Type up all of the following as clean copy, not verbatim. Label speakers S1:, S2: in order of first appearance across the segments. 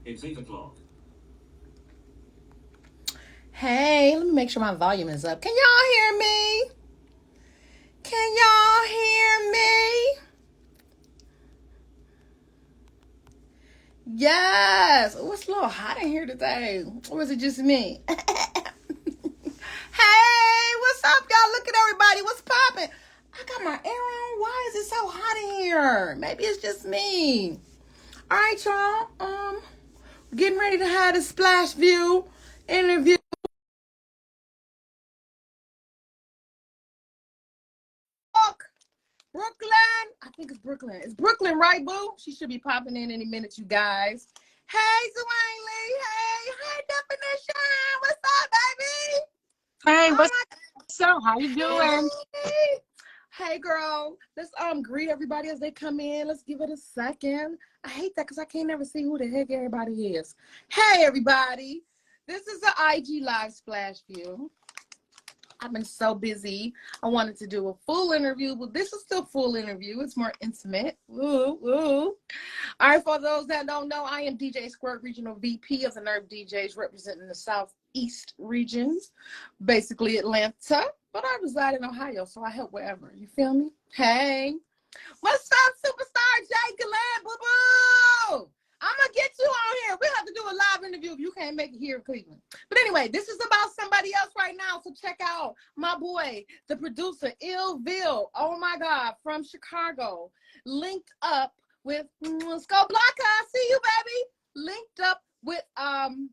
S1: It's 8 o'clock.
S2: Hey, let me make sure my volume is up. Can y'all hear me? Can y'all hear me? Yes. Oh, it's a little hot in here today. Or is it just me? Hey, what's up, y'all? Look at everybody. What's popping? I got my air on. Why is it so hot in here? Maybe it's just me. All right, y'all. Getting ready to have the SplashView interview. Brooklyn. I think it's Brooklyn. It's Brooklyn, right, boo? She should be popping in any minute, you guys. Hey, Dwayne Lee. Hey, Definition. What's up, baby?
S3: Hey,
S2: Oh
S3: what's up? How you doing?
S2: my. Hey, girl. Let's greet everybody as they come in. Let's give it a second. I hate that because I can't never see who the heck everybody is. Hey, everybody. This is the IG Live Splash View. I've been so busy. I wanted to do a full interview, but this is still full interview. It's more intimate. Woo, woo. All right, for those that don't know, I am DJ SQUIRT, Regional VP of the Nerve DJs representing the Southeast regions, basically Atlanta, but I reside in Ohio, so I help wherever. You feel me? Hey. What's up, superstar Jay Galan, boo-boo? I'm going to get you on here. We'll have to do a live interview if you can't make it here in Cleveland. But anyway, this is about somebody else right now, so check out my boy, the producer, Illville. Oh, my God, from Chicago. Linked up with, let's go, Blanca. I see you, baby. Linked up with, oh,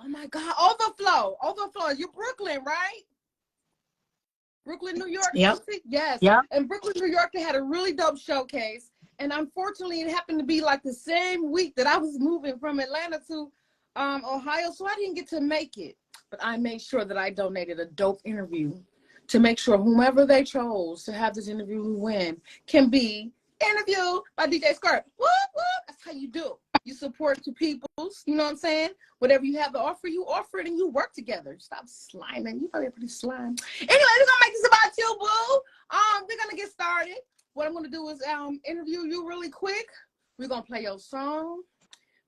S2: my God, Overflow. Overflow. You're Brooklyn, right? Brooklyn, New York.
S3: Yep.
S2: Yes.
S3: Yep.
S2: And Brooklyn, New York, they had a really dope showcase. And unfortunately, it happened to be like the same week that I was moving from Atlanta to Ohio. So I didn't get to make it. But I made sure that I donated a dope interview to make sure whomever they chose to have this interview win can be interviewed by DJ SQUIRT. Whoop, whoop. That's how you do. You support your peoples. You know what I'm saying? Whatever you have to offer, you offer it and you work together. Stop sliming. You probably pretty slime. Anyway, we're gonna make this about you, boo. We're gonna get started. What I'm gonna do is interview you really quick. We're gonna play your song.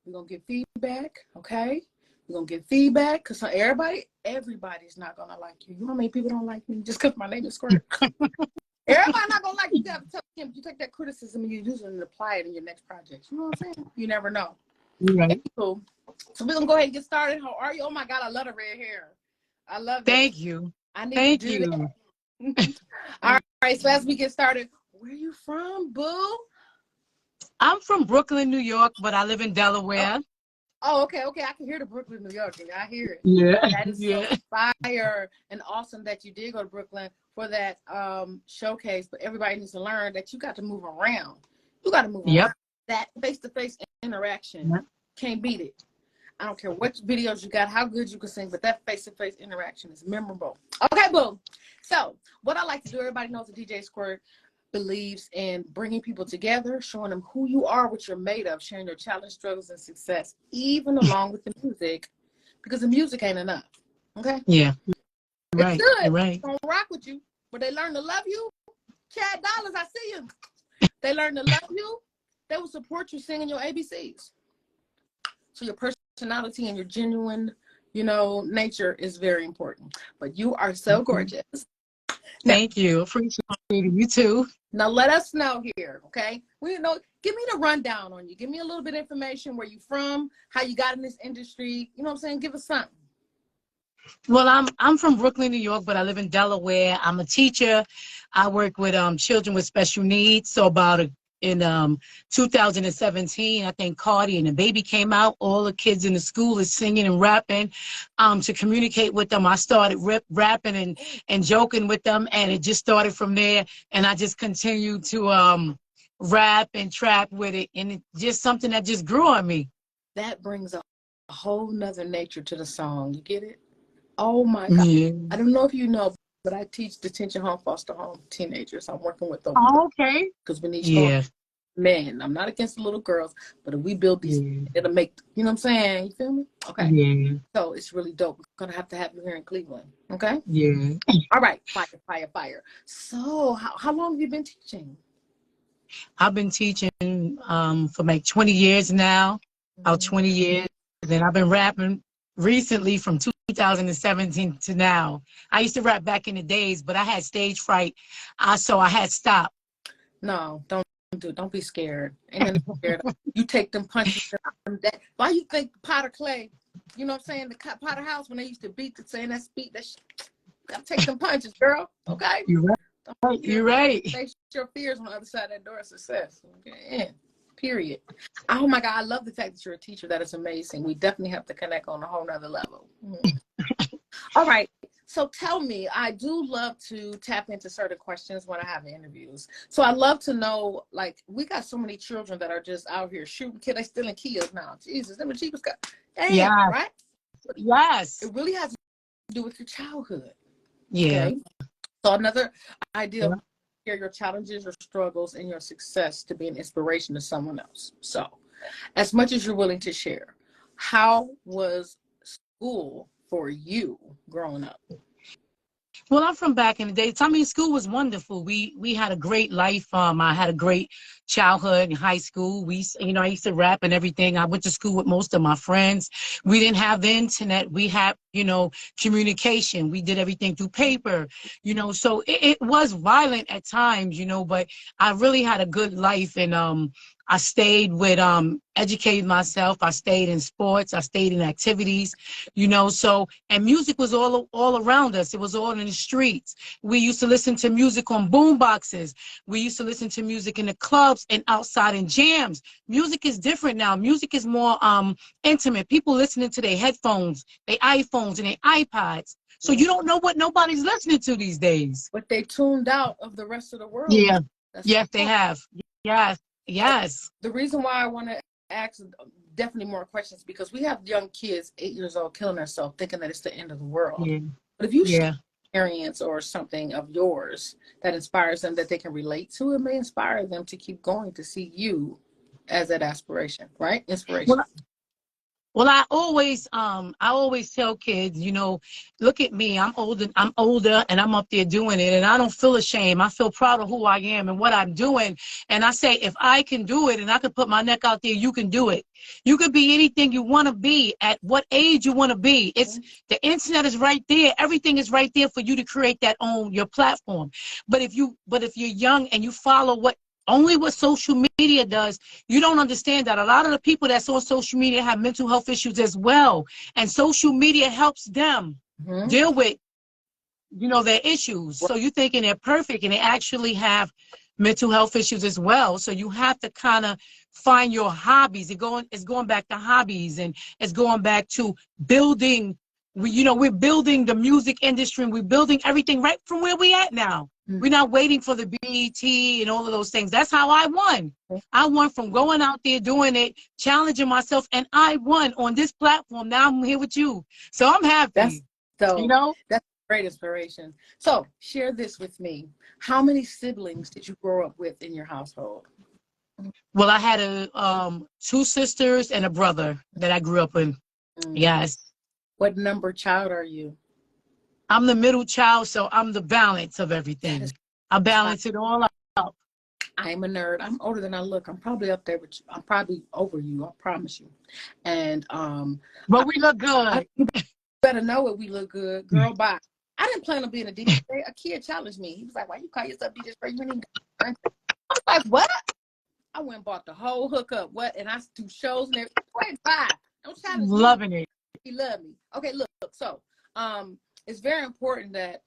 S2: We're gonna get feedback, okay? We're gonna get feedback because everybody's not gonna like you. You know how many people don't like me just because my name is SQUIRT? Everybody not gonna like you. You have to tell them. You take that criticism and you use it and apply it in your next project. You know what I'm saying? You never know.
S3: Right.
S2: Cool. So we're gonna go ahead and get started. How are you? Oh my God, I love the red hair. I love it.
S3: Thank you.
S2: I need
S3: Thank
S2: to do
S3: you.
S2: that. All right. So as we get started, where you from, boo?
S3: I'm from Brooklyn, New York, but I live in Delaware.
S2: Oh, okay. I can hear the Brooklyn, New York. I hear it.
S3: Yeah.
S2: That is so
S3: Yeah.
S2: fire and awesome that you did go to Brooklyn for that showcase. But everybody needs to learn that you got to move around. You got to move
S3: Yep.
S2: around. That face-to-face interaction,
S3: Yep.
S2: can't beat it. I don't care what videos you got, how good you can sing, but that face-to-face interaction is memorable. Okay, boom. So what I like to do, everybody knows that DJ SQUIRT believes in bringing people together, showing them who you are, what you're made of, sharing your challenge, struggles, and success, even along with the music, because the music ain't enough. Okay?
S3: Yeah.
S2: It's
S3: Right.
S2: good.
S3: You're right.
S2: It's gonna rock with you. But they learn to love you. Chad Dollars, I see you. They learn to love you. They will support you singing your ABCs. So your personality and your genuine, nature is very important. But you are so gorgeous. Now,
S3: Thank you. Appreciate it. You too.
S2: now let us know here, okay? Give me the rundown on you. Give me a little bit of information, where you from, how you got in this industry. You know what I'm saying? Give us something.
S3: Well, I'm from Brooklyn, New York, but I live in Delaware. I'm a teacher. I work with children with special needs. So in 2017, I think Cardi and the Baby came out. All the kids in the school is singing and rapping to communicate with them. I started rapping and joking with them, and it just started from there. And I just continued to rap and trap with it, and it's just something that just grew on me.
S2: That brings a whole nother nature to the song. You get it? Oh my God.
S3: Yeah.
S2: I don't know if you know, but I teach detention home, foster home teenagers. I'm working with them
S3: Oh, okay.
S2: because we need strong
S3: Yeah.
S2: men. I'm not against the little girls, but if we build these, it'll make, you know what I'm saying? You feel me? Okay.
S3: Yeah.
S2: So it's really dope. We're going to have you here in Cleveland. Okay.
S3: Yeah.
S2: All right. Fire. So how long have you been teaching?
S3: I've been teaching for like 20 years now. About 20 years. And I've been rapping recently from 2017 to now. I used to rap back in the days, but I had stage fright. So I had stopped.
S2: No, don't be scared. Ain't nothing scared. You take them punches. Why you think Potter Clay, you know what I'm saying, the Potter House, when they used to beat the saying that speak, that gotta take them punches, girl. Okay?
S3: You're right. You're right.
S2: Face your fears on the other side of that door of success. Okay? Yeah. Period. Oh my God, I love the fact that you're a teacher. That is amazing. We definitely have to connect on a whole nother level. All right. So tell me, I do love to tap into certain questions when I have interviews. So I love to know, like, we got so many children that are just out here shooting kids. They still in Kias now. Jesus, them Chica's got, damn,
S3: Yeah.
S2: right?
S3: Yes.
S2: It really has to do with your childhood.
S3: Yeah.
S2: Okay. So another idea of share your challenges or struggles and your success to be an inspiration to someone else. So as much as you're willing to share, how was school for you growing up?
S3: Well, I'm from back in the day. I mean, school was wonderful. We had a great life. I had a great childhood in high school. I used to rap and everything. I went to school with most of my friends. We didn't have the internet. We had, communication. We did everything through paper, so it was violent at times, but I really had a good life. And I stayed with educating myself. I stayed in sports. I stayed in activities, and music was all around us. It was all in the streets. We used to listen to music on boom boxes. We used to listen to music in the clubs and outside in jams. Music is different now. Music is more intimate. People listening to their headphones, their iPhones, and their iPods. So you don't know what nobody's listening to these days.
S2: But they tuned out of the rest of the world.
S3: Yeah. Yes, they have. Yes. Yes.
S2: The reason why I want to ask definitely more questions, because we have young kids, 8 years old, killing themselves, thinking that it's the end of the world.
S3: Yeah.
S2: But if you share experience or something of yours that inspires them, that they can relate to, it may inspire them to keep going, to see you as that aspiration, right? Inspiration.
S3: Well, I always tell kids, look at me. I'm older and I'm up there doing it, and I don't feel ashamed. I feel proud of who I am and what I'm doing. And I say, if I can do it and I can put my neck out there, you can do it. You could be anything you want to be at what age you want to be. It's the internet is right there. Everything is right there for you to create your platform. But if you're young and you follow only what social media does, you don't understand that a lot of the people that's on social media have mental health issues as well. And social media helps them deal with, their issues. So you're thinking they're perfect and they actually have mental health issues as well. So you have to kind of find your hobbies. It's going back to hobbies, and it's going back to building. We're building the music industry, and we're building everything right from where we at now. We're not waiting for the BET and all of those things. That's how I won. I won from going out there, doing it, challenging myself, and I won on this platform. Now I'm here with you. So I'm happy.
S2: That's great inspiration. So share this with me. How many siblings did you grow up with in your household?
S3: Well, I had 2 sisters and a brother that I grew up with. Yes.
S2: What number child are you?
S3: I'm the middle child, so I'm the balance of everything. I balance it all out.
S2: I'm a nerd. I'm older than I look. I'm probably up there with you. I'm probably over you. I promise you. And
S3: but we look good.
S2: You better know it. We look good, girl. Bye. I didn't plan on being a DJ. A kid challenged me. He was like, "Why you call yourself DJ Spray? You ain't even." I was like, "What?" I went and bought the whole hookup. What? And I do shows and everything. Wait, bye. Don't challenge me.
S3: Loving it.
S2: He loved me. Okay, look. So, it's very important that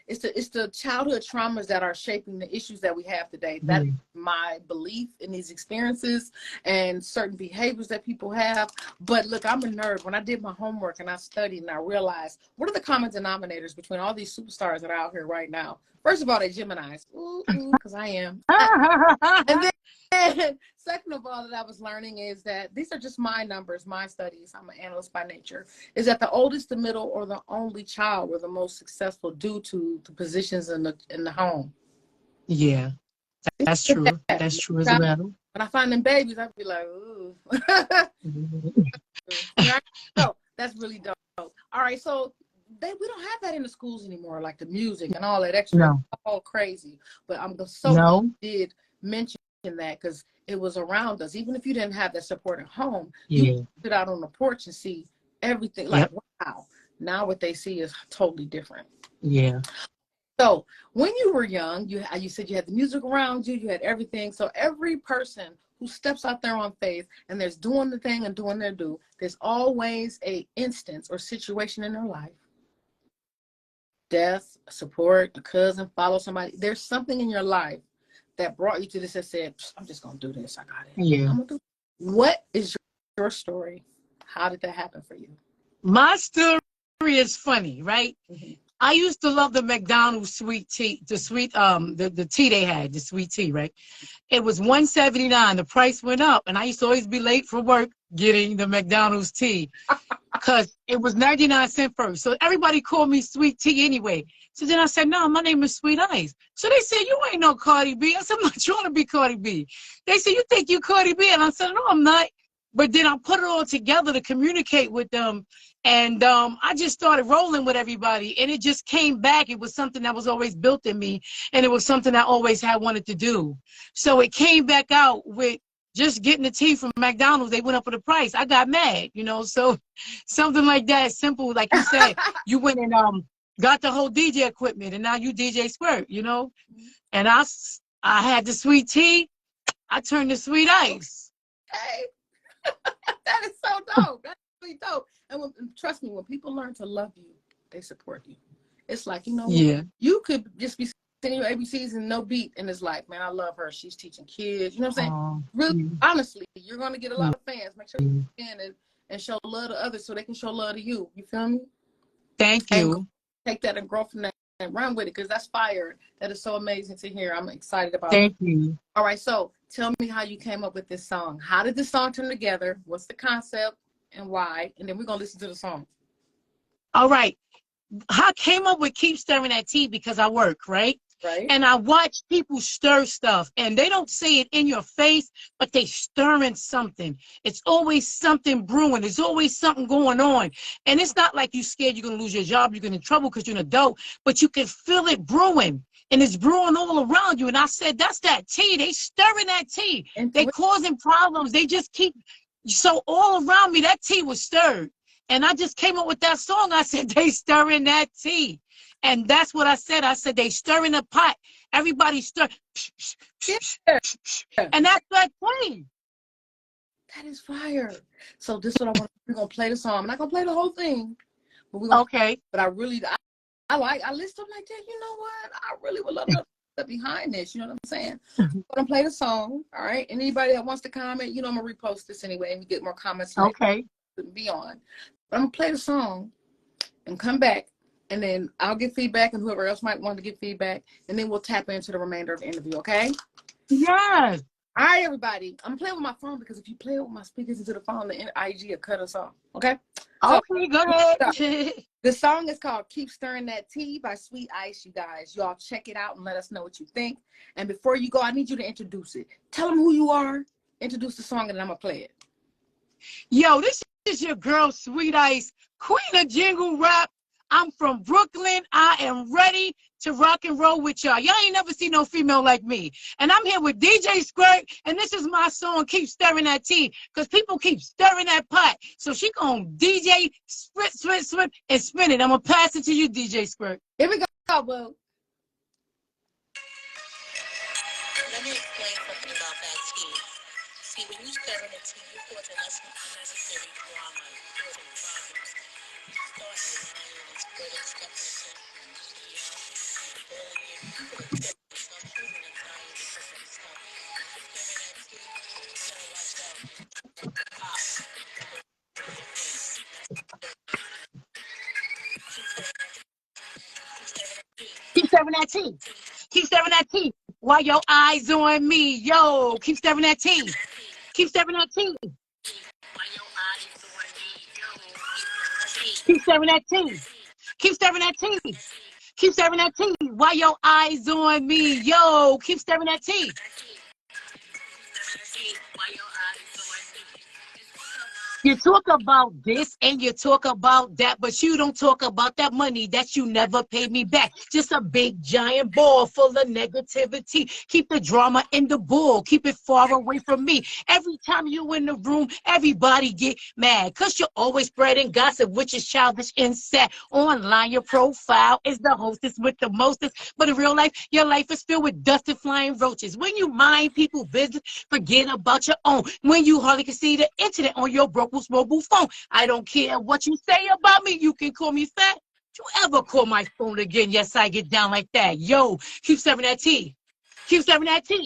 S2: it's the childhood traumas that are shaping the issues that we have today. That's my belief in these experiences and certain behaviors that people have. But look, I'm a nerd. When I did my homework and I studied and I realized, what are the common denominators between all these superstars that are out here right now? First of all, they're Geminis. Ooh, because I am. And then second of all, that I was learning is that these are just my numbers, my studies. I'm an analyst by nature. Is that the oldest, the middle, or the only child were the most successful due to the positions in the home?
S3: Yeah, that's true. That's true as well.
S2: When I find them babies, I'd be like, ooh. So that's really dope. All right, so we don't have that in the schools anymore, like the music and all that extra.
S3: No.
S2: All crazy. But I'm did mention that because it was around us. Even if you didn't have that support at home,
S3: Yeah.
S2: you sit out on the porch and see everything. Like, wow. Now what they see is totally different.
S3: Yeah.
S2: So when you were young, you said you had the music around you, you had everything. So every person who steps out there on faith and there's doing the thing and doing their due, there's always a instance or situation in their life. Death, support, a cousin, follow somebody. There's something in your life that brought you to this that said, I'm just going to do this. I got it.
S3: Yeah.
S2: I'm gonna do it. What is your story? How did that happen for you?
S3: My story is funny, right?
S2: Mm-hmm.
S3: I used to love the McDonald's sweet tea, the tea they had, the sweet tea, right? It was $1.79. The price went up, and I used to always be late for work getting the McDonald's tea because it was 99 cents first. So everybody called me Sweet Tea anyway. So then I said, no, my name is Sweet Ice. So they said, you ain't no Cardi B. I said, I'm not trying to be Cardi B. They said, you think you Cardi B? And I said, no, I'm not. But then I put it all together to communicate with them. And I just started rolling with everybody. And it just came back. It was something that was always built in me. And it was something I always had wanted to do. So it came back out with just getting the tea from McDonald's. They went up for the price. I got mad, you know. So something like that, simple. Like you said, you went and got the whole DJ equipment. And now you DJ SQUIRT, you know. And I had the sweet tea. I turned to Sweet Ice.
S2: Hey. That is so dope. That's really dope. And trust me, when people learn to love you, they support you. It's like, you know, you could just be singing your ABCs and no beat in his life. Man, I love her. She's teaching kids. You know what I'm saying? Really, honestly, you're going to get a lot of fans. Make sure you can and show love to others so they can show love to you. You feel me?
S3: Thank you.
S2: And take that and grow from that and run with it because that's fire. That is so amazing to hear. I'm excited about it.
S3: Thank you.
S2: All right, so tell me how you came up with this song. How did this song turn together? What's the concept and why? And then we're going to listen to the song.
S3: All right. I came up with Keep Stirring That Tea because I work, right?
S2: Right.
S3: And I watch people stir stuff, and they don't say it in your face, but they stirring something. It's always something brewing. There's always something going on. And it's not like you're scared you're going to lose your job, you're going to trouble because you're an adult, but you can feel it brewing. And it's brewing all around you. And I said, that's that tea. They stirring that tea. They causing problems. They just keep. So all around me, that tea was stirred. And I just came up with that song. I said, they stirring that tea. And that's what I said. I said, they stirring the pot. Everybody stir. And that's that tea.
S2: That is fire. So this is what I want. We're going to play the song. I'm not going to play the whole thing. But we're gonna,
S3: okay.
S2: But I listen like that. You know what? I really would love to get behind this. You know what I'm saying? I'm going to play the song. All right. Anybody that wants to comment, you know, I'm going to repost this anyway and we get more comments.
S3: Okay.
S2: Be on. But I'm going to play the song and come back. And then I'll get feedback and whoever else might want to get feedback. And then we'll tap into the remainder of the interview, okay?
S3: Yes.
S2: All right, everybody. I'm playing with my phone because if you play with my speakers into the phone, the IG will cut us off, okay?
S3: Okay, go ahead.
S2: The song is called Keep Stirring That Tea by Sweet Ice, you guys. Y'all check it out and let us know what you think. And before you go, I need you to introduce it. Tell them who you are, introduce the song, and then I'm going to play it.
S3: Yo, this is your girl, Sweet Ice, queen of jingle rap. I'm from Brooklyn. I am ready to rock and roll with y'all. Y'all ain't never seen no female like me. And I'm here with DJ SQUIRT, and this is my song, Keep Stirring That Tea, because people keep stirring that pot. So she gonna DJ, spit, and spin it. I'm gonna pass it to you, DJ SQUIRT.
S2: Here we go, boo.
S1: Let me explain something about that tea. See, when you stir in the tea, you cause unnecessary drama, causing problems. You start lying and spreading stuff in the media, and bullying. You could have killed yourself, choosing to die and different stuff. Stirring that tea, you gotta watch out. Pop.
S3: Keep stirring that tea. Keep stirring that tea. While your eyes on me, yo. Keep stirring that tea. Keep stirring that tea. Keep stirring that tea. Keep stirring that tea. Keep stirring that tea. While your eyes on me, yo. Keep stirring that tea. You talk about this and you talk about that, but you don't talk about that money that you never paid me back. Just a big giant ball full of negativity. Keep the drama in the bull. Keep it far away from me. Every time you in the room, everybody get mad because you're always spreading gossip, which is childish and sad. Online, your profile is the hostess with the mostest, but in real life, your life is filled with dust and flying roaches. When you mind people's business, forget about your own. When you hardly can see the internet on your broke mobile phone, I don't care what you say about me. You can call me fat. You ever call my phone again? Yes, I get down like that. Yo, keep serving that tea. Keep serving that tea.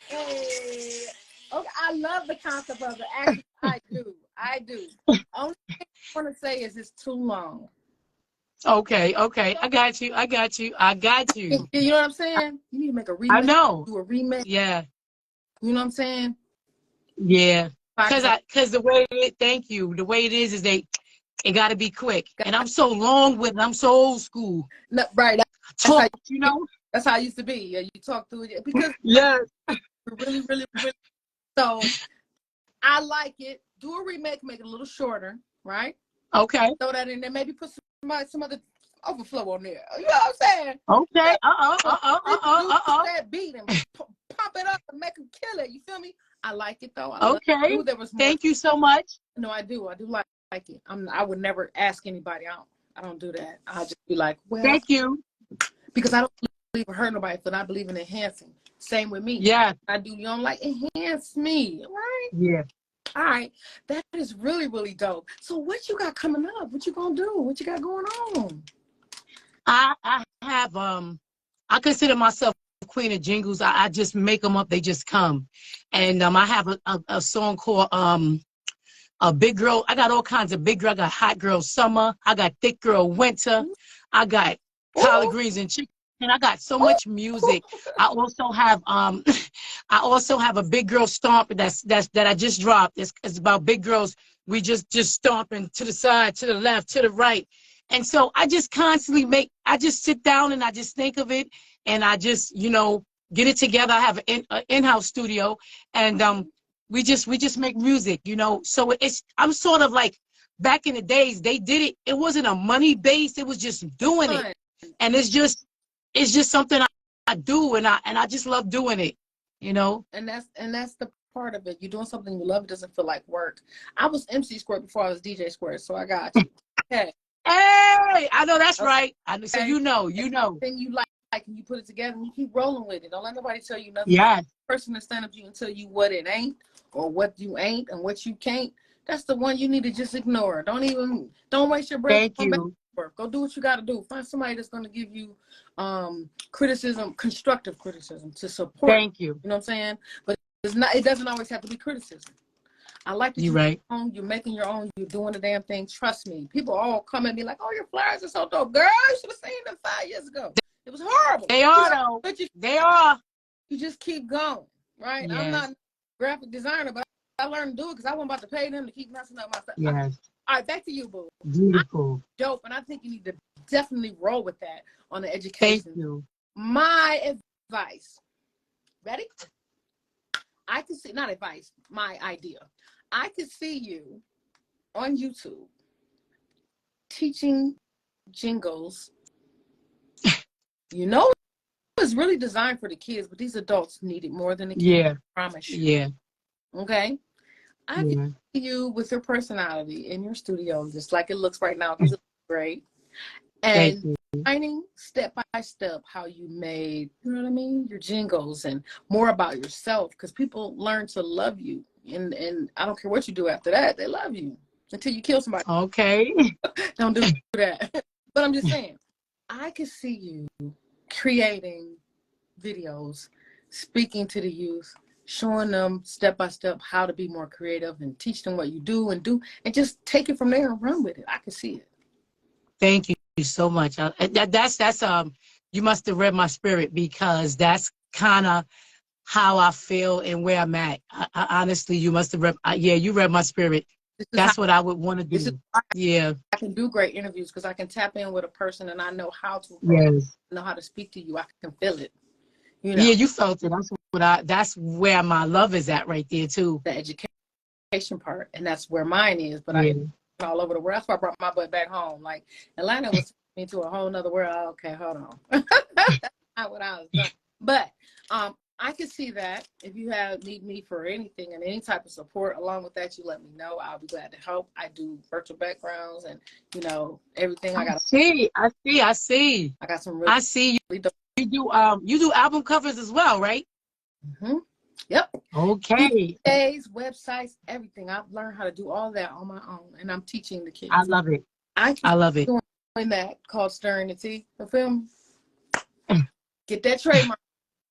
S2: Hey, okay, I love the concept of it. Actually, I do. I do. Only thing I want to say is it's too long.
S3: Okay, okay. I got you. I got you. I got you.
S2: You know what I'm saying? You need to make a
S3: I
S2: remake,
S3: know.
S2: do a remake.
S3: Yeah.
S2: You know what I'm saying?
S3: Yeah.
S2: Because
S3: Cause the way thank you. The way it is it got to be quick. And I'm so long with it. I'm so old school.
S2: no, right. That's
S3: Talk, you know?
S2: that's how I used to be. Yeah, you talk through it because
S3: Yes.
S2: really, really, really. So I like it. Do a remake, make it a little shorter, right?
S3: Okay.
S2: Throw that in there. Maybe put some other overflow on there. You know what I'm saying?
S3: Okay.
S2: Reproduce that beat and pump it up and make them kill it. You feel me? I like it though. I
S3: Okay.
S2: knew there was more.
S3: Thank you so much.
S2: No, I do. I do like it. I would never ask anybody. I don't do that. I'll just be like, well,
S3: Thank you.
S2: because I don't believe in hurting nobody, but I believe in enhancing. Same with me.
S3: Yeah.
S2: I do. You don't like enhance me, right?
S3: Yeah.
S2: All right. That is really, really dope. So what you got coming up? What you gonna do? What you got going on?
S3: I have I consider myself queen of jingles. I just make them up. They just come. And I have a song called a big girl. I got all kinds of big girl. I got hot girl summer. I got thick girl winter. I got collard greens and chicken. And I got so much music. I also have I also have a big girl stomp that I just dropped. It's about big girls. We just stomping to the side, to the left, to the right. And so I just constantly I just sit down and I just think of it and I just, get it together. I have an in-house studio and we just make music, So I'm sort of like back in the days they did it. It wasn't a money base. It was just doing it. And it's just something I do and I just love doing it,
S2: And that's the part of it. You're doing something you love. It doesn't feel like work. I was MC Squirt before I was DJ Squirt, so I got you. Okay.
S3: Hey, I know that's right. So
S2: Okay.
S3: you know.
S2: Then you like and you put it together and you keep rolling with it. Don't let nobody tell you nothing.
S3: Yes.
S2: The person that stand up to you and tell you what it ain't or what you ain't and what you can't. That's the one you need to just ignore. Don't waste your breath.
S3: Thank you.
S2: Go do what you got to do. Find somebody that's going to give you criticism, constructive criticism to support.
S3: Thank you.
S2: You know what I'm saying? But it doesn't always have to be criticism. I like that
S3: you're right.
S2: You're making your own. You're doing the damn thing. Trust me. People all come at me like, "Oh, your flyers are so dope, girl. You should have seen them 5 years ago. It was horrible."
S3: They are though.
S2: But
S3: they are.
S2: You just keep going, right?
S3: Yes.
S2: I'm not a graphic designer, but I learned to do it because I wasn't about to pay them to keep messing up my stuff.
S3: Yes.
S2: All right, back to you, boo.
S3: Beautiful.
S2: Dope, and I think you need to definitely roll with that on the education.
S3: Thank you.
S2: My advice. Ready? I can see, not advice, my idea. I could see you on YouTube teaching jingles. It's really designed for the kids, but these adults need it more than the kids.
S3: Yeah.
S2: I promise you.
S3: Yeah.
S2: Okay? I can see you with your personality in your studio, just like it looks right now. These look great. And finding step by step how you made, you know what I mean, your jingles and more about yourself, because people learn to love you. And I don't care what you do after that, they love you until you kill somebody.
S3: Okay.
S2: Don't do that. But I'm just saying, I could see you creating videos, speaking to the youth, showing them step by step how to be more creative and teach them what you do and just take it from there and run with it. I can see it.
S3: Thank you so much. That's you must have read my spirit, because that's kind of how I feel and where I'm at. I honestly, you must have read. You read my spirit. That's what I would want to do.
S2: I can do great interviews because I can tap in with a person and I know how to.
S3: Yes.
S2: Know how to speak to you. I can feel it. You
S3: Yeah,
S2: know,
S3: you felt it. That's where my love is at right there too.
S2: the education part, and that's where mine is. But I
S3: Yeah.
S2: all over the world. That's why I brought my butt back home. Like Atlanta was into a whole nother world. Oh, okay, hold on. That's not what I was doing. But I can see that if you need me for anything and any type of support along with that, you let me know. I'll be glad to help. I do virtual backgrounds and everything.
S3: I see.
S2: I got some
S3: I see.
S2: really dope.
S3: You do album covers as well, right?
S2: Mm-hmm. Yep.
S3: Okay.
S2: DJs, websites, everything. I've learned how to do all that on my own, and I'm teaching the
S3: I
S2: kids.
S3: love it.
S2: I can
S3: I love it.
S2: doing that called stirring the tea. You feel me? Get that trademark,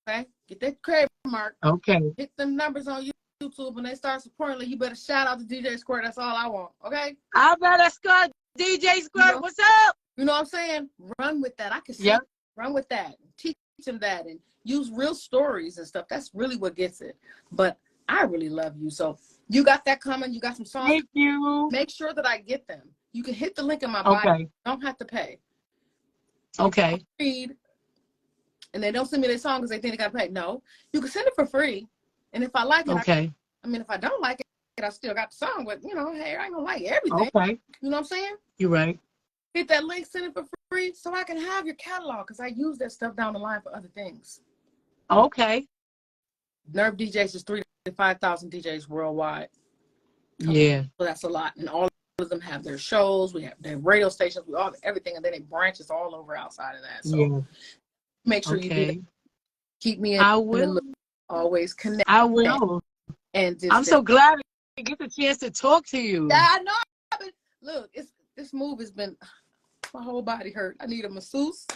S2: okay? Get that trademark.
S3: Okay.
S2: Hit them numbers on YouTube when they start supporting. Like, you better shout out to DJ SQUIRT. That's all I want, okay?
S3: I better Scott, DJ Squirt. What's up?
S2: You know what I'm saying? Run with that. I can see.
S3: Yep.
S2: Run with that. Teach them that and use real stories and stuff. That's really what gets it. But I really love you. So you got that coming. You got some songs.
S3: Thank you.
S2: Make sure that I get them. You can hit the link in my bio.
S3: Okay.
S2: You don't have to pay.
S3: Okay.
S2: Read, and they don't send me their song because they think they got to pay. No, you can send it for free. And if I like it,
S3: Okay.
S2: I mean, if I don't like it, I still got the song. But, hey, I ain't going to like everything.
S3: Okay.
S2: You know what I'm saying?
S3: You're right.
S2: Hit that link, send it for free so I can have your catalog because I use that stuff down the line for other things.
S3: Okay.
S2: Nerve DJs is 3,000 to 5,000 DJs worldwide.
S3: Yeah.
S2: So that's a lot. And all of them have their shows. We have their radio stations. We all everything. And then it branches all over outside of that. So
S3: Yeah.
S2: make sure you do that. Keep me in
S3: I
S2: the
S3: will.
S2: loop. Always connect.
S3: I will.
S2: And
S3: I'm so glad to get the chance to talk to you.
S2: Yeah, I know. Look, this move has been, my whole body hurt. I need a masseuse.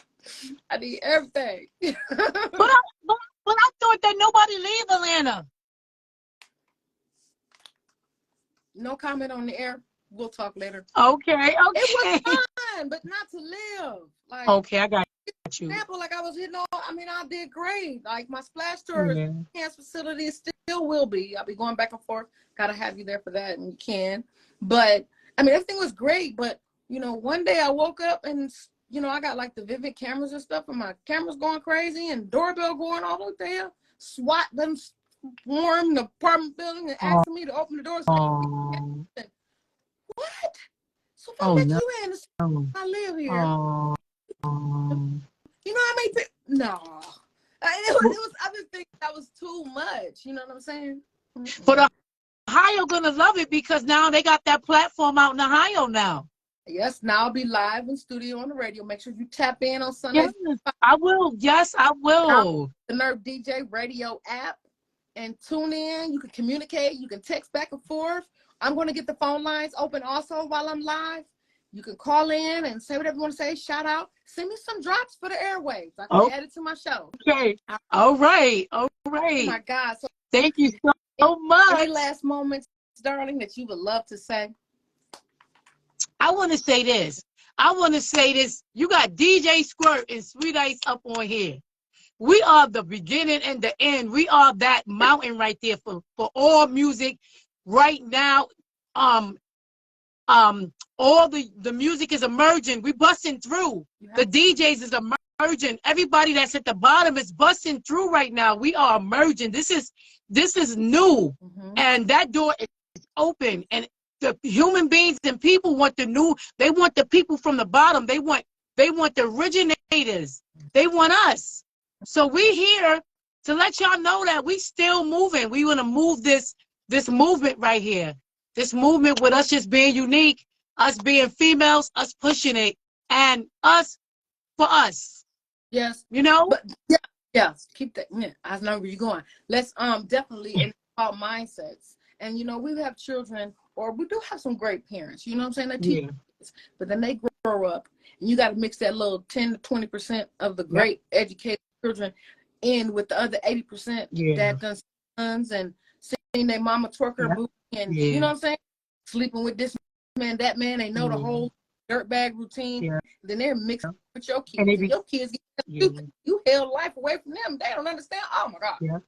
S2: I need everything.
S3: But I thought that nobody leave Atlanta.
S2: No comment on the air. We'll talk later.
S3: Okay.
S2: It was fun, but not to live. Like,
S3: okay, I got you.
S2: Example, like I was hitting on. I mean, I did great. Like my splash tour, enhanced facility still will be. I'll be going back and forth. Gotta have you there for that, and you can. But I mean, everything was great. But one day I woke up and I got like the Vivid cameras and stuff, and my camera's going crazy, and doorbell going all over there. SWAT done swarm the apartment building and asking me to open the doors. What? So if I let you in, I live here. You know how many people? No. It was other things that was too much. You know what I'm saying?
S3: But Ohio gonna love it because now they got that platform out in Ohio now.
S2: Yes, now I'll be live in studio on the radio. Make sure you tap in on Sundays.
S3: Yes, I will. Yes, I will.
S2: The Nerve DJ radio app and tune in. You can communicate. You can text back and forth. I'm going to get the phone lines open also while I'm live. You can call in and say whatever you want to say. Shout out. Send me some drops for the airwaves. I can add it to my show.
S3: Okay. All right. All right.
S2: Oh, my God. So
S3: thank you so much.
S2: Any last moments, darling, that you would love to say?
S3: I want to say this. You got DJ SQUIRT and Sweet Ice up on here. We are the beginning and the end. We are that mountain right there for all music right now. All the music is emerging. We busting through. The DJs is emerging. Everybody that's at the bottom is busting through right now. We are emerging. This is new, and that door is open. And the human beings and people want the new. They want the people from the bottom. They want the originators. They want us. So we here to let y'all know that we still moving. We want to move this movement right here. This movement with us just being unique, us being females, us pushing it, and us for us.
S2: Yes.
S3: But
S2: yes, keep that. Yeah, I know where you're going. Let's definitely about mindsets. And we have children, or we do have some great parents. You know what I'm saying? They teach kids, but then they grow up, and you got to mix that little 10 to 20% of the great educated children in with the other 80% that done sons and seeing their mama twerk her booty, and you know what I'm saying? Sleeping with this man, that man. They know the whole dirtbag routine. Then they're mixed with your kids. And your kids get stupid. You held life away from them. They don't understand. Oh my God.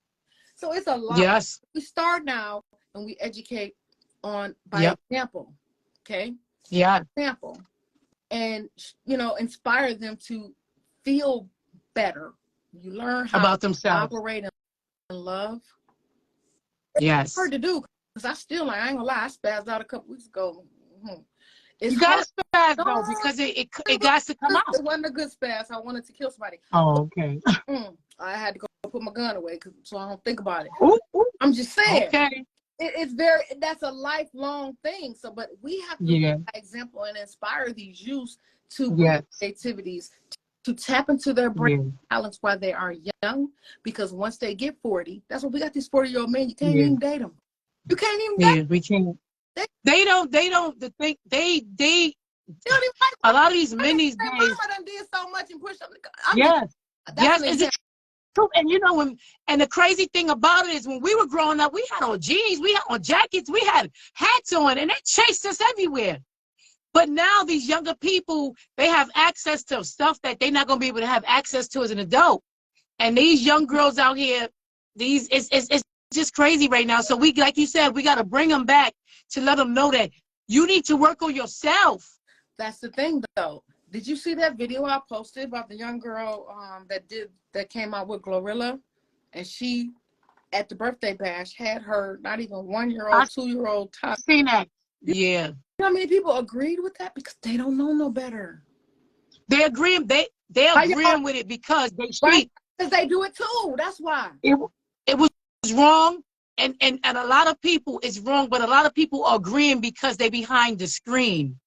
S2: So it's a lot.
S3: Yes.
S2: We start now and we educate by example. Okay?
S3: Yeah.
S2: Example. And inspire them to feel better You learn how
S3: about
S2: to
S3: themselves.
S2: operate in love.
S3: Yes.
S2: It's hard to do because I still, like, I ain't gonna lie, I spazzed out a couple weeks ago. It's
S3: You gotta
S2: hard.
S3: spaz though, because it got to come out.
S2: It wasn't a good spaz. I wanted to kill somebody.
S3: Oh, okay.
S2: I had to go put my gun away so I don't think about it.
S3: Ooh, ooh.
S2: I'm just saying.
S3: Okay.
S2: That's a lifelong thing. So, but we have to
S3: Yeah.
S2: be an example and inspire these youth to
S3: Yes.
S2: creativities, to tap into their brain talents while they are young. Because once they get 40, that's what we got. These 40-year-old men, you can't even date them. You can't even date them.
S3: We can't. They don't. They don't like a lot of these men these days.
S2: Mama done did so much and pushed them.
S3: Yes. Is it true? And you know and the crazy thing about it is when we were growing up, we had on jeans, we had on jackets, we had hats on, and they chased us everywhere. But now these younger people, they have access to stuff that they're not gonna be able to have access to as an adult. And these young girls out here, it's just crazy right now. So we, like you said, we got to bring them back to let them know that you need to work on yourself.
S2: That's the thing, though. Did you see that video I posted about the young girl that came out with Glorilla, and she at the birthday bash had her not even 1-year-old, 2-year-old top.
S3: Seen that? Yeah.
S2: You know how many people agreed with that because they don't know no better.
S3: They agree. They're agreeing with it because they cheat.
S2: Right? Because they do it too. That's why.
S3: It was wrong, and a lot of people, it's wrong, but a lot of people are agreeing because they behind the screen.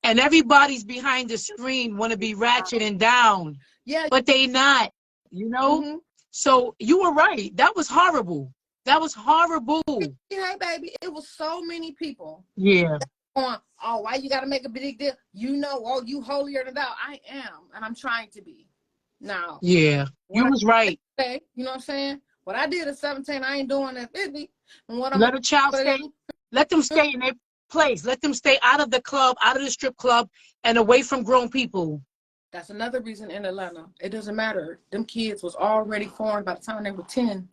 S3: And everybody's behind the screen want to be ratcheting down. Yeah. But they not, you know? So you were right. That was horrible. That was horrible.
S2: Hey, baby, it was so many people.
S3: Yeah.
S2: On, oh, why you got to make a big deal? You know, oh, you holier than thou. I am, and I'm trying to be. Now.
S3: Yeah, you was right.
S2: You know what I'm saying? What I did at 17, I ain't doing at 50. And what
S3: Let a child stay. Let them stay in their place. Let them stay out of the club, out of the strip club, and away from grown people.
S2: That's another reason in Atlanta. It doesn't matter. Them kids was already formed by the time they were 10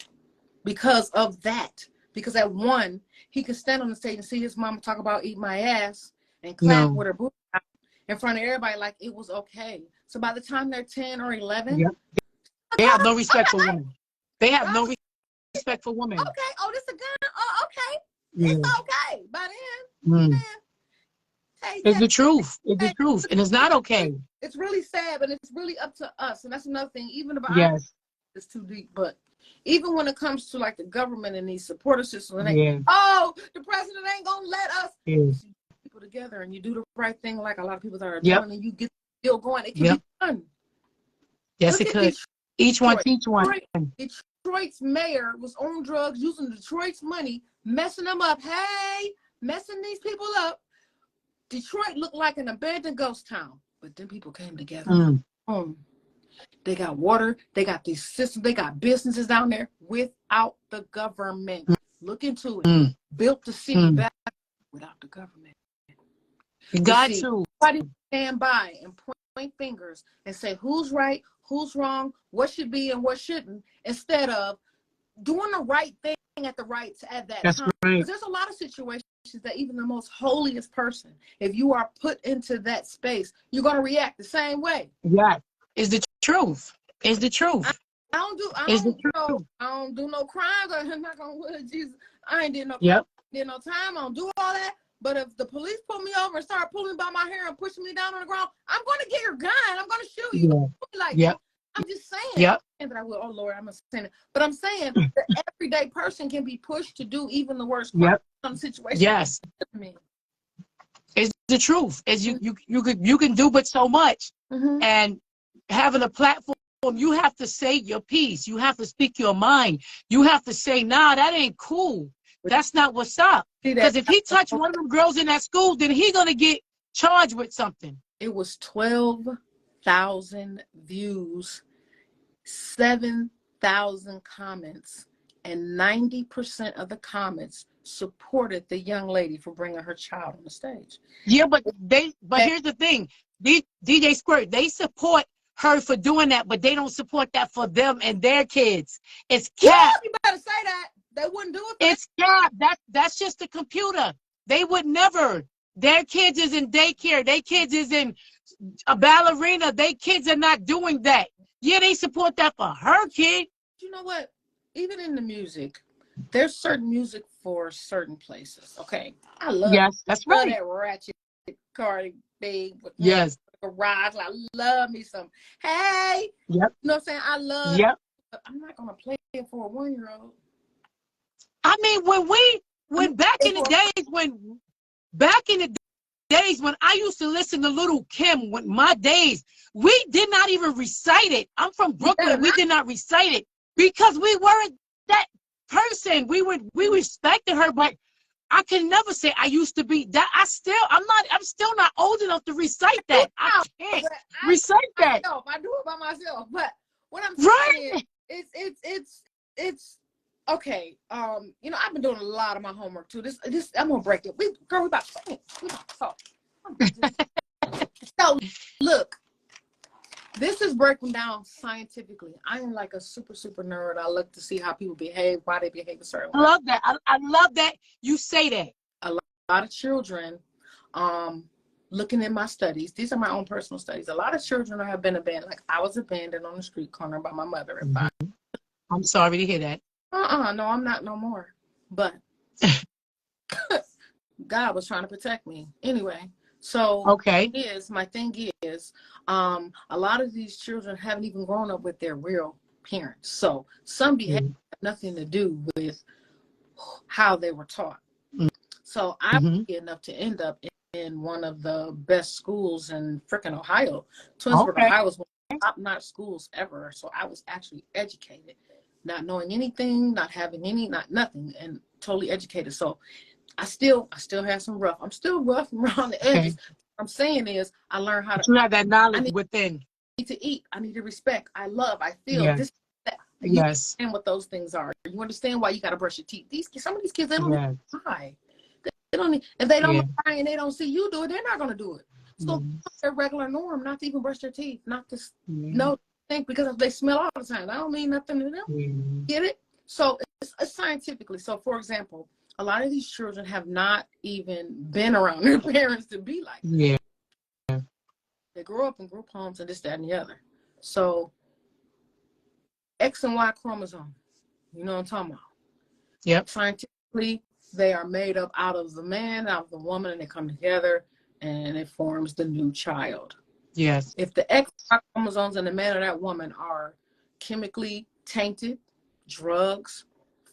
S2: because of that. Because at 1, he could stand on the stage and see his mama talk about eat my ass and clap with her booty out in front of everybody like it was okay. So by the time they're 10 or 11,
S3: they have no respect for women. They have no respect for women.
S2: Okay. Oh, this a gun. Oh, okay. It's okay. By then,
S3: it's the truth. It's the truth. And it's not okay.
S2: It's really sad, but it's really up to us. And that's another thing. Even about it's too deep. But even when it comes to like the government and these supporter systems, oh, the president ain't gonna let us people together and you do the right thing like a lot of people that are doing and you get still going. It can be done.
S3: Yes, it could. Each one teach one.
S2: Detroit's mayor was on drugs, using Detroit's money, messing them up. Hey, messing these people up. Detroit looked like an abandoned ghost town, but then people came together. They got water. They got these systems. They got businesses down there without the government. Look into it. Built the city back without the government.
S3: You got to.
S2: Everybody stand by and point fingers and say who's right, who's wrong, what should be and what shouldn't, instead of doing the right thing at that time. Because there's a lot of situations that even the most holiest person, if you are put into that space, you're going to react the same way.
S3: Yeah, it's the truth. It's the truth.
S2: I don't do no crimes. I'm not going to Jesus. I ain't did no did no time. I don't do all that. But if the police pull me over and start pulling me by my hair and pushing me down on the ground, I'm going to get your gun. I'm going to shoot you. I'm just saying. And I will. Oh Lord, I'm not saying it. But I'm saying the everyday person can be pushed to do even the worst situation.
S3: Yes. It's the truth. Is you can do but so much. And having a platform, you have to say your piece. You have to speak your mind. You have to say, nah, that ain't cool. That's not what's up. Because if he touched one of them girls in that school, then he gonna get charged with something.
S2: It was 12,000 views, 7,000 comments, and 90% of the comments supported the young lady for bringing her child on the stage.
S3: Yeah, but here's the thing, DJ SQUIRT, they support her for doing that, but they don't support that for them and their kids. It's cap.
S2: You better say that. They wouldn't do it.
S3: It's cap. That's just the computer. They would never. Their kids is in daycare. Their kids is in a ballerina. Their kids are not doing that. Yeah, they support that for her kid.
S2: You know what? Even in the music, there's certain music for certain places. Okay, I
S3: Yes, that's
S2: love
S3: right.
S2: that ratchet Cardi B with
S3: Yes.
S2: garage. I love me some. Hey,
S3: Yep.
S2: you know what I'm saying? I love.
S3: Yep.
S2: I'm not gonna play it for a 1-year-old.
S3: I mean,
S2: I'm
S3: when back in the
S2: for
S3: days back in the days when I used to listen to Little Kim, when my days, we did not even recite it. I'm from
S2: you better
S3: Brooklyn. We
S2: not.
S3: did not recite it because we weren't that person. We respected her, but I can never say I used to be that. I'm still not old enough to recite that. I can't
S2: But
S3: recite that.
S2: I do it by myself. But what I'm saying
S3: Right?
S2: is, it's okay. You know, I've been doing a lot of my homework too. This, I'm gonna break it. We about to talk. So look, this is breaking down scientifically. I am like a super nerd. I look to see how people behave, why they behave a certain
S3: I
S2: way.
S3: love that. I love that you say that.
S2: A lot of children, looking at my studies, these are my own personal studies. A lot of children have been abandoned. Like I was abandoned on the street corner by my mother at 5.
S3: I'm sorry to hear that.
S2: No, I'm not no more. But God was trying to protect me anyway. So
S3: Okay.
S2: my thing is, a lot of these children haven't even grown up with their real parents. So some behavior have nothing to do with how they were taught. So I was lucky enough to end up in one of the best schools in freaking Ohio. Twinsburg,
S3: Okay.
S2: Ohio was one of the top-notch schools ever. So I was actually educated, not knowing anything, not having not nothing, and totally educated. So I still have some rough. I'm still rough around the edges.
S3: Okay.
S2: What I'm saying is I learned how to.
S3: You have that
S2: I
S3: knowledge
S2: need
S3: within.
S2: to eat. I need to respect. I love. I feel
S3: Yes.
S2: this. That. You
S3: Yes.
S2: understand what those things are. You understand why you got to brush your teeth. Some of these kids, they don't
S3: Yes.
S2: even try. They don't. If they don't
S3: Yeah.
S2: try and they don't see you do it, they're not going to do it. So
S3: Yes.
S2: it's their regular norm not to even brush their teeth, not to
S3: Yeah.
S2: no think because they smell all the time. I don't mean nothing to them.
S3: Yeah.
S2: Get it? So it's scientifically. So for example, a lot of these children have not even been around their parents to be like that.
S3: Yeah.
S2: They grow up in group homes and this, that, and the other. So X and Y chromosome, you know what I'm talking about?
S3: Yep.
S2: Scientifically, they are made up out of the man, out of the woman, and they come together and it forms the new child.
S3: Yes.
S2: If the X chromosomes in the man or that woman are chemically tainted, drugs,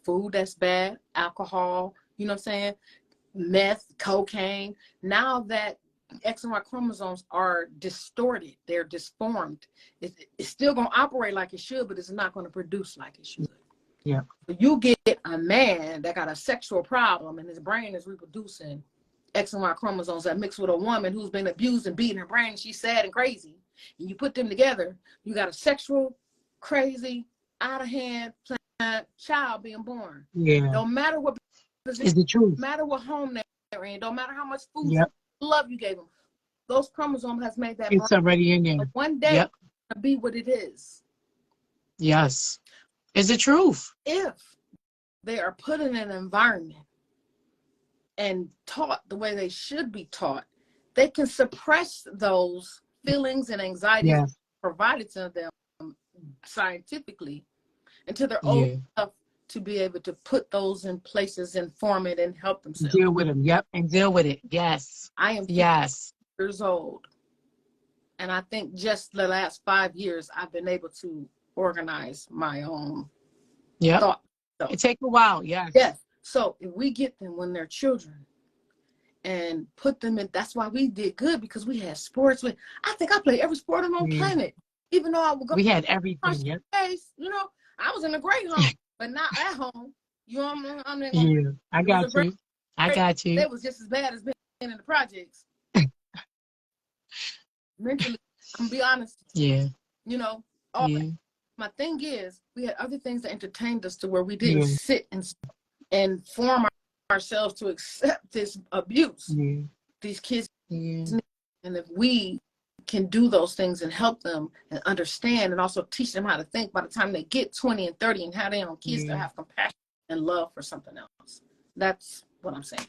S2: food that's bad, alcohol, you know what I'm saying? Meth, cocaine. Now that X and Y chromosomes are distorted, they're disformed. It's still going to operate like it should, but it's not going to produce like it should.
S3: Yeah.
S2: You get a man that got a sexual problem and his brain is reproducing X and Y chromosomes that mix with a woman who's been abused and beaten her brain. She's sad and crazy. And you put them together, you got a sexual, crazy, out of hand child being born.
S3: Yeah.
S2: No matter what
S3: It's the truth.
S2: no matter what home they're in, don't matter how much food,
S3: Yep.
S2: love you gave them, those chromosomes has made that
S3: It's
S2: brain.
S3: already in there.
S2: One day
S3: Yep.
S2: to be what it is.
S3: Yes. It's the truth.
S2: If they are put in an environment and taught the way they should be taught, they can suppress those feelings and anxieties
S3: Yes.
S2: provided to them scientifically until they're old
S3: Yeah.
S2: enough to be able to put those in places and form it and help themselves.
S3: Deal with them. Yep. And deal with it. Yes.
S2: I am 50
S3: Yes.
S2: years old. And I think just the last 5 years, I've been able to organize my own thought. So,
S3: It takes a while. Yes.
S2: yes. So if we get them when they're children and put them in, that's why we did good, because we had sports. I think I played every sport on the planet, even though I would go.
S3: We had everything. Yep.
S2: You know, I was in a great home, but not at home. You know what I mean?
S3: Yeah. I got you. I got you.
S2: They was just as bad as being in the projects. Mentally, I'm gonna be honest.
S3: Yeah.
S2: You know, my thing is, we had other things that entertained us to where we didn't sit and form ourselves to accept this abuse. These kids, and if we can do those things and help them and understand and also teach them how to think by the time they get 20 and 30 and how they own kids to have compassion and love for something else. That's what I'm saying.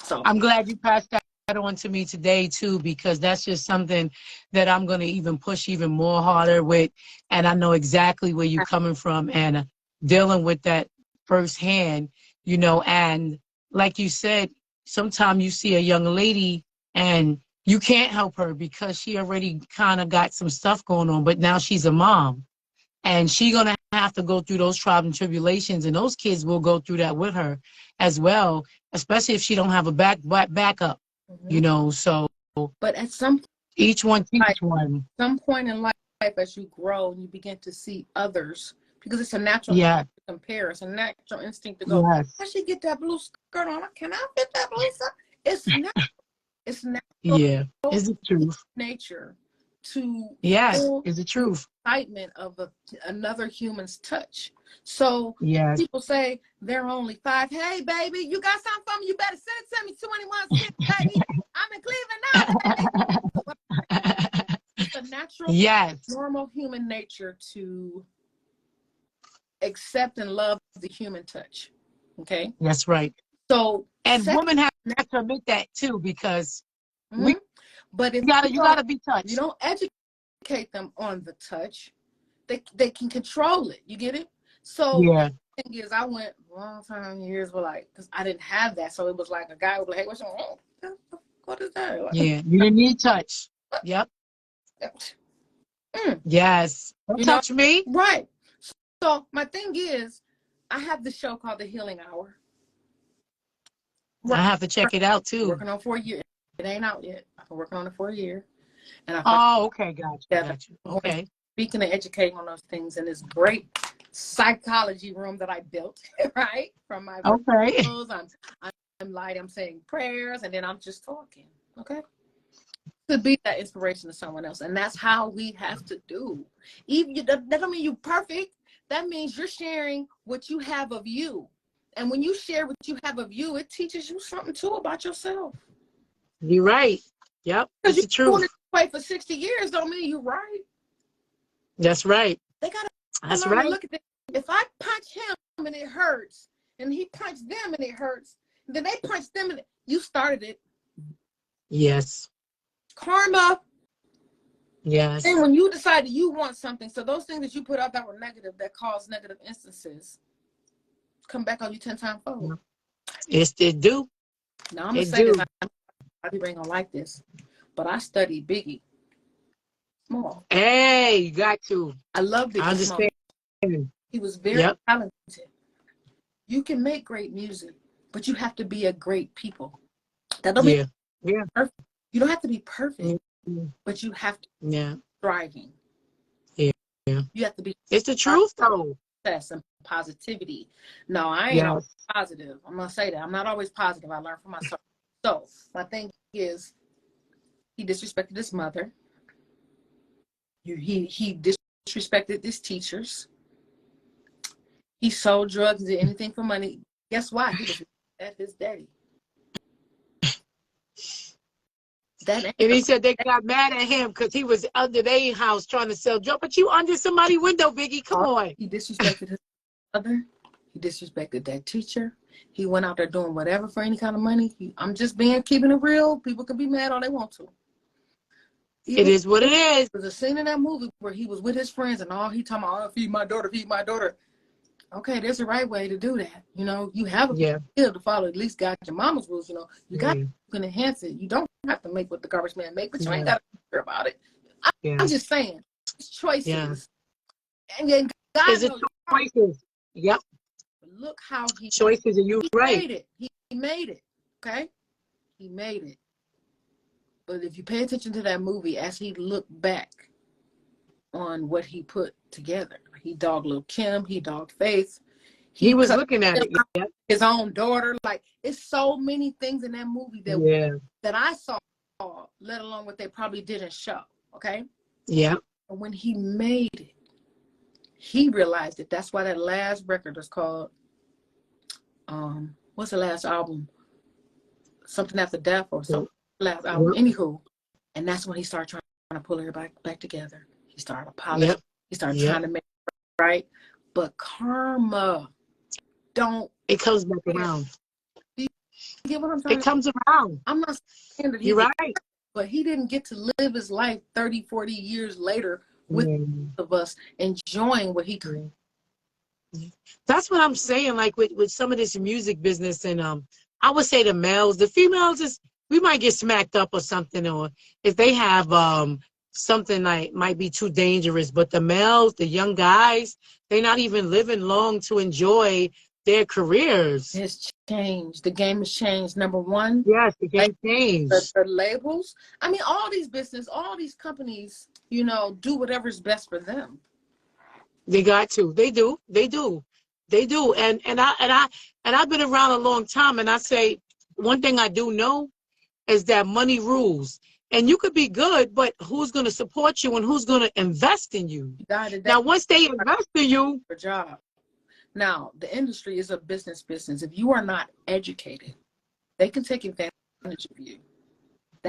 S2: So
S3: I'm glad you passed that on to me today too, because that's just something that I'm going to even push even more harder with. And I know exactly where you're coming from, and dealing with that firsthand, you know. And like you said, sometimes you see a young lady and you can't help her because she already kind of got some stuff going on, but now she's a mom and she gonna have to go through those trials and tribulations, and those kids will go through that with her as well, especially if she don't have a backup, you know. So
S2: But at some
S3: each one teach one.
S2: some point in life, as you grow and you begin to see others, because it's a natural
S3: Yeah.
S2: instinct to compare, it's a natural instinct to go,
S3: Yes.
S2: I should get that blue skirt on. Can I fit that blue skirt? It's natural. It's natural.
S3: Yeah. Is the truth.
S2: Nature to
S3: Yes.
S2: feel
S3: Is the truth.
S2: excitement of another human's touch. So
S3: Yes.
S2: people say they're only 5. Hey, baby, you got something for me? You better send it to me. 21 baby. I'm in Cleveland now, baby. It's a natural,
S3: yes,
S2: normal human nature to accept and love the human touch. Okay,
S3: that's right.
S2: so
S3: And women have to admit that too, because we
S2: but if
S3: you gotta be touched.
S2: You don't educate them on the touch. They can control it. You get it? So
S3: yeah.
S2: the thing is, I went a long time, years were like, because I didn't have that. So it was like a guy was like, hey, what's wrong? What is that? Like,
S3: Yeah, you didn't need touch. Yep. Yes. Don't touch me.
S2: Right. So my thing is, I have this show called The Healing Hour.
S3: I have to check it out too.
S2: Working on 4 years. It ain't out yet. I've been working on it for a year. And
S3: okay, gotcha. Okay.
S2: Speaking and educating on those things in this great psychology room that I built, right? From my videos, I'm light, I'm saying prayers, and then I'm just talking, okay? To be that inspiration to someone else. And that's how we have to do. Even that don't mean you're perfect. That means you're sharing what you have of you. And when you share what you have of you, it teaches you something too about yourself.
S3: You're right. Yep. That's the truth.
S2: Doing it this way for 60 years don't mean you're right.
S3: That's right.
S2: They gotta
S3: That's
S2: learn
S3: right.
S2: to look at it. If I punch him and it hurts, and he punched them and it hurts, then they punched them and you started it.
S3: Yes.
S2: Karma.
S3: Yes.
S2: And when you decide that you want something, so those things that you put out that were negative, that caused negative instances, come back on you 10 times fold.
S3: Yes, it do.
S2: Now I'm gonna say this. People ain't gonna like this, but I studied Biggie Small.
S3: Hey, you got to.
S2: I love Biggie
S3: I understand.
S2: Small. He was very talented. You can make great music, but you have to be a great people. That don't mean perfect. You don't have to be perfect, but you have to be thriving.
S3: Yeah.
S2: You have to be.
S3: It's the truth, though.
S2: Success and positivity. No, I ain't always positive. I'm gonna say that. I'm not always positive. I learn from myself. So my thing is, he disrespected his mother. He disrespected his teachers. He sold drugs, did anything for money. Guess why? He was at his daddy.
S3: And he said they got mad at him because he was under their house trying to sell drugs. But you under somebody's window, Biggie. Come on.
S2: He disrespected his mother. He disrespected that teacher. He went out there doing whatever for any kind of money. I'm just keeping it real. People can be mad all they want to.
S3: It is what it is.
S2: There's a scene in that movie where he was with his friends and all he talking about, oh, feed my daughter. Okay, there's a right way to do that. You know, you have a skill to follow. At least got your mama's rules. You know, you got to enhance it. You don't have to make what the garbage man make, but you ain't got to care about it. I'm just saying, it's choices. And then God knows
S3: choices. Yep.
S2: Look how he
S3: choices, and you
S2: made it. He made it. Okay, he made it. But if you pay attention to that movie, as he looked back on what he put together, he dogged Lil' Kim, he dogged Faith.
S3: He was looking at it.
S2: His own daughter. Like, it's so many things in that movie that I saw, let alone what they probably didn't show. Okay.
S3: Yeah.
S2: But when he made it, he realized it. That's why that last record is called, what's the last album? Something After Death or something. Last album. Anywho. And that's when he started trying to pull everybody back together. He started apologizing. He started trying to make it right. But karma, it comes back around. get what I'm trying
S3: It
S2: to?
S3: comes around.
S2: I'm not saying that he
S3: You're
S2: did,
S3: right.
S2: but he didn't get to live his life 30, 40 years later with
S3: Mm.
S2: of us enjoying what he created.
S3: That's what I'm saying. Like with some of this music business, and I would say the males, the females is we might get smacked up or something, or if they have something like might be too dangerous. But the males, the young guys, they're not even living long to enjoy their careers.
S2: It's changed. The game has changed. Number one,
S3: Yes, the
S2: like
S3: game changed.
S2: the labels. I mean, all these business, all these companies, you know, do whatever's best for them.
S3: They got to. They do. They do. They do. And I've been around a long time, and I say one thing I do know is that money rules. And you could be good, but who's going to support you and who's going to invest in you? Now, once they invest in you,
S2: your job. Now, the industry is a business. If you are not educated, they can take advantage of you.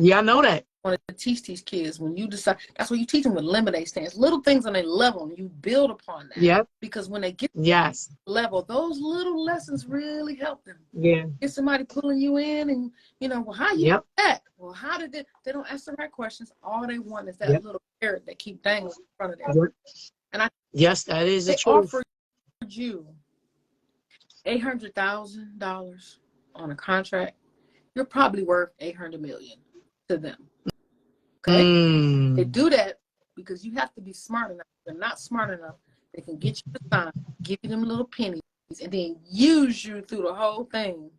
S3: Yeah, I know that.
S2: I want to teach these kids when you decide. That's what you teach them with lemonade stands. Little things on a level, and you build upon that.
S3: Yep.
S2: Because when they get
S3: Yes.
S2: to the level, those little lessons really help them.
S3: Yeah.
S2: Get somebody pulling you in, and you know, well, how you
S3: Yep.
S2: do that? Well, how did it? They don't ask the right questions. All they want is that
S3: Yep.
S2: little carrot that keep dangling in front of them.
S3: Yep.
S2: And
S3: yes, that is the
S2: they
S3: truth.
S2: offer you $800,000 on a contract. You're probably worth $800 million to them. Okay, they do that because you have to be smart enough. If they're not smart enough, they can get you to sign, give you them little pennies, and then use you through the whole thing.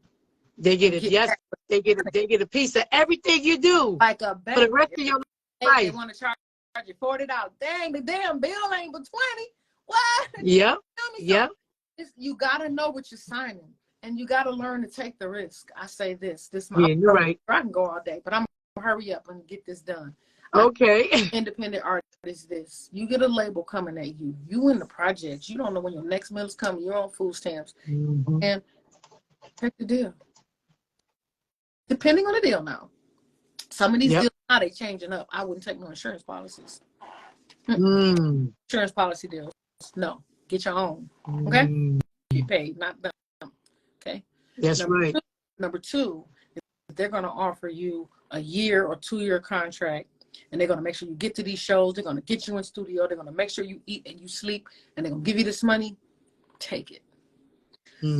S3: They get it. Yes, they get a piece of everything you do
S2: like a bank.
S3: for the rest of your life.
S2: They want to charge you $40. Dang, the damn bill ain't but 20. What?
S3: Yep. Yep.
S2: You gotta know what you're signing, and you gotta learn to take the risk. I say this.
S3: Yeah, you're right.
S2: I can go all day, but I'm gonna hurry up and get this done.
S3: Okay.
S2: Independent artist, this you get a label coming at you. You in the projects. You don't know when your next meal is coming. You're on food stamps, and take the deal. Depending on the deal now. Some of these deals now they changing up. I wouldn't take no insurance policies. Insurance policy deals. No. Get your own. Okay? You paid, not them. Okay?
S3: That's right.
S2: Number two, they're gonna offer you a year or 2-year contract, and they're gonna make sure you get to these shows, they're gonna get you in studio, they're gonna make sure you eat and you sleep, and they're gonna give you this money. Take it.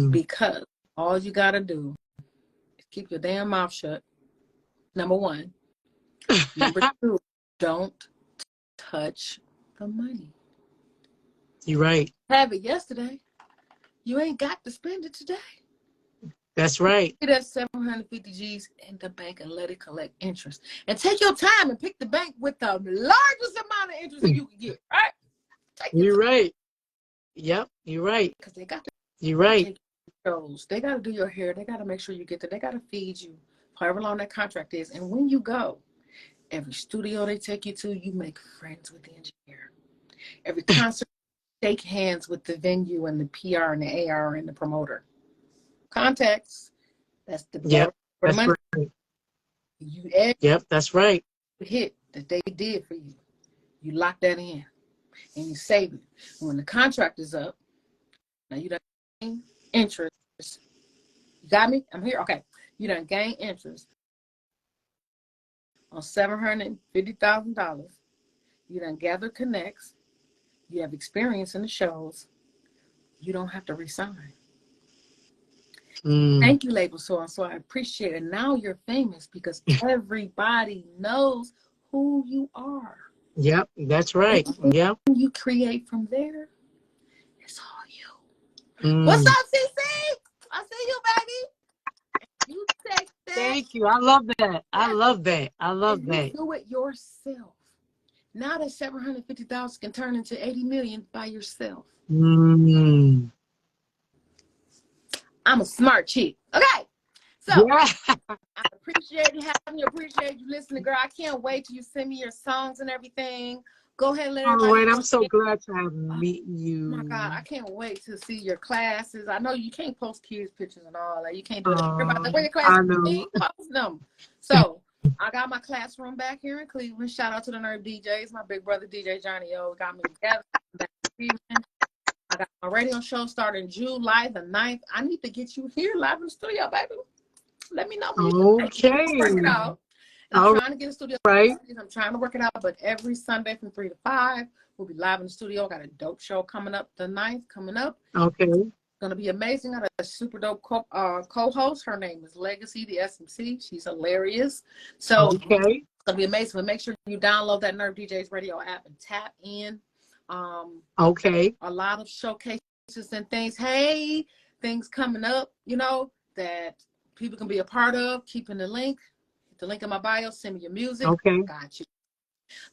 S2: Because all you gotta do is keep your damn mouth shut. Number one. Number two, don't touch the money.
S3: You're right.
S2: Have it yesterday. You ain't got to spend it today.
S3: That's right.
S2: Get that 750 G's in the bank and let it collect interest. And take your time and pick the bank with the largest amount of interest that you can get. Right?
S3: You're right. Yep, you're right.
S2: Because they got to.
S3: You're right.
S2: Shows. They got to do your hair. They got to make sure you get there. They got to feed you, however long that contract is. And when you go, every studio they take you to, you make friends with the engineer. Every concert, shake hands with the venue and the PR and the AR and the promoter. Contacts. That's the
S3: that's
S2: money.
S3: right.
S2: You
S3: that's right.
S2: Hit that they did for you. You lock that in and you save it. When the contract is up, now you done gain interest. You got me? I'm here. Okay. You done gain interest on $750,000. You done gather connects. You have experience in the shows. You don't have to resign. Thank you, label so I appreciate it. Now you're famous because everybody knows who you are.
S3: Yep, that's right. Yep.
S2: You create from there. It's all you. What's up, CC? I see you, baby. You take that.
S3: Thank you. I love that. I love that. I love that.
S2: You do it yourself. Now that 750,000 can turn into 80 million by yourself. I'm a smart chick. Okay. So I appreciate you listening, girl. I can't wait till you send me your songs and everything. Go ahead and let everybody
S3: know. I'm so glad to have meet you.
S2: Oh my God, I can't wait to see your classes. I know you can't post kids' pictures and all that. You can't do that. Everybody, where your classes?
S3: I know.
S2: Post them. So I got my classroom back here in Cleveland. Shout out to the Nerve DJs. My big brother DJ Johnny O got me together. I got my radio show starting July the 9th. I need to get you here live in the studio, baby. let me know when you can make it.
S3: Okay.
S2: We'll work it out. And I'm
S3: All
S2: trying to get a studio.
S3: right.
S2: I'm trying to work it out, but every Sunday from 3 to 5, we'll be live in the studio. Got a dope show coming up, the 9th coming up.
S3: Okay.
S2: Gonna be amazing. I got a super dope co-host. Her name is Legacy, the SMC. She's hilarious. So
S3: Okay.
S2: it's gonna be amazing. But make sure you download that Nerve DJs Radio app and tap in.
S3: Okay.
S2: A lot of showcases and things. Hey, things coming up, you know, that people can be a part of. Keeping the link in my bio. Send me your music.
S3: Okay.
S2: Got you.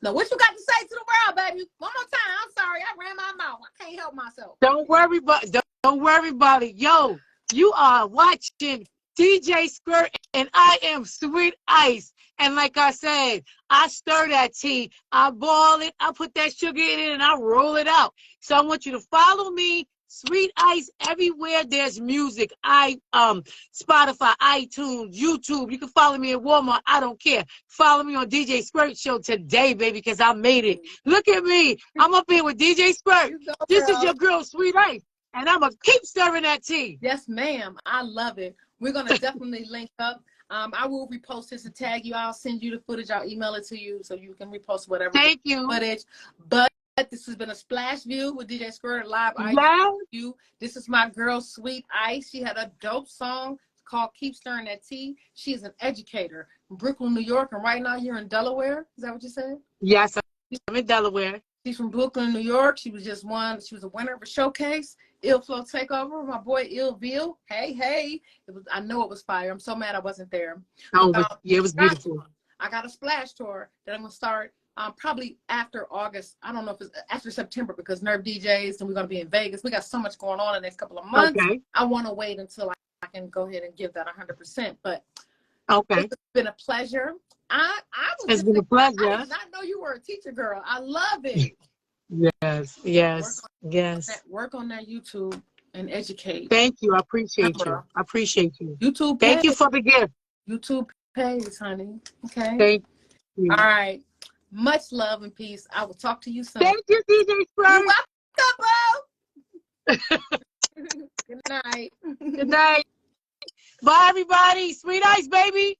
S2: Now, what you got to say to the world, baby? One more time. I'm sorry, I ran my mouth. I can't help myself.
S3: Don't worry about it. Yo, you are watching DJ SQUIRT, and I am Sweet Ice. And like I said, I stir that tea, I boil it, I put that sugar in it, and I roll it out. So I want you to follow me, Sweet Ice, everywhere there's music. Spotify, iTunes, YouTube. You can follow me at Walmart. I don't care. Follow me on DJ SQUIRT Show today, baby, because I made it. Look at me. I'm up here with DJ SQUIRT. This is your girl, Sweet Ice. And I'm going to keep stirring that tea.
S2: Yes, ma'am. I love it. We're going to definitely link up. I will repost this and tag you. I'll send you the footage. I'll email it to you so you can repost whatever
S3: Thank you.
S2: footage. But this has been a SplashView with DJ SQUIRT live.
S3: Yes.
S2: This is my girl, Sweet Ice. She had a dope song called Keep Stirring That Tea. She is an educator in Brooklyn, New York. And right now you're in Delaware. Is that what you said?
S3: Yes, I'm in Delaware.
S2: She's from Brooklyn, New York. She was a winner of a showcase. Ill Flow Takeover, my boy Illville. Hey. I know it was fire. I'm so mad I wasn't there.
S3: Oh, it was beautiful.
S2: I got a splash tour that I'm going to start probably after August. I don't know if it's after September because Nerve DJs and we're going to be in Vegas. We got so much going on in the next couple of months.
S3: Okay.
S2: I want to wait until I can go ahead and give that 100%. But
S3: okay,
S2: it's been a pleasure.
S3: It's been a pleasure.
S2: I did not know you were a teacher, girl. I love it.
S3: Yes.
S2: Work on that YouTube and educate.
S3: Thank you. I appreciate you.
S2: YouTube
S3: Thank you
S2: pays.
S3: for the gift.
S2: YouTube pays, honey. Okay.
S3: Thank you.
S2: All right. Much love and peace. I will talk to you soon.
S3: Thank you, DJ SQUIRT.
S2: You're welcome, bro. Good night.
S3: Good night. Bye, everybody. Sweet Ice, baby.